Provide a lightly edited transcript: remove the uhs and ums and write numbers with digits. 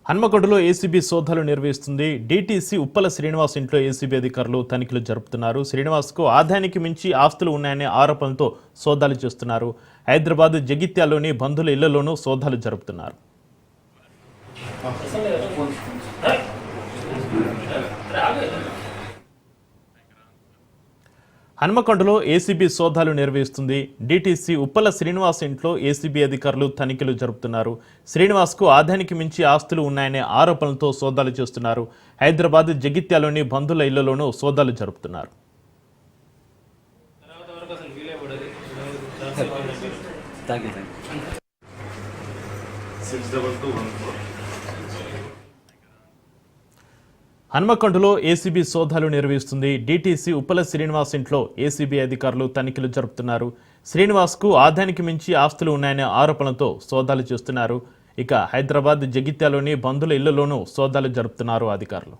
హన్మకొండలో ACB సోదాలు నిర్వహిస్తుంది. DTC Uppala Srinivas ఇంట్లో ఏసీబీ అధికారులు తనిఖీలు జరుపుతున్నారు. శ్రీనివాస్కు ఆదాయానికి మించి ఆస్తులు ఉన్నాయనే ఆరోపణలతో సోదాలు చేస్తున్నారు. హైదరాబాద్ జగిత్యాల్లోని బంధువుల ఇళ్లలోనూ సోదాలు జరుపుతున్నారు. హన్మకొండలో ఏసీబీ సోదాలు నిర్వహిస్తుంది. డీటీసీ ఉప్పల శ్రీనివాస్ ఇంట్లో ఏసీబీ అధికారులు తనిఖీలు జరుపుతున్నారు. శ్రీనివాస్కు ఆదాయానికి మించి ఆస్తులు ఉన్నాయనే ఆరోపణలతో సోదాలు చేస్తున్నారు. హైదరాబాద్ జగిత్యాల్లోని బంధువుల ఇళ్లలోనూ సోదాలు జరుపుతున్నారు. హన్మకొండలో ఏసీబీ సోదాలు నిర్వహిస్తుంది. డీటీసీ ఉప్పల శ్రీనివాస్ ఇంట్లో ఏసీబీ అధికారులు తనిఖీలు జరుపుతున్నారు. శ్రీనివాస్కు ఆదాయానికి మించి ఆస్తులు ఉన్నాయనే ఆరోపణలతో సోదాలు చేస్తున్నారు. ఇక హైదరాబాద్ జగిత్యాల్లోని బంధువుల ఇళ్లలోనూ సోదాలు జరుపుతున్నారు అధికారులు.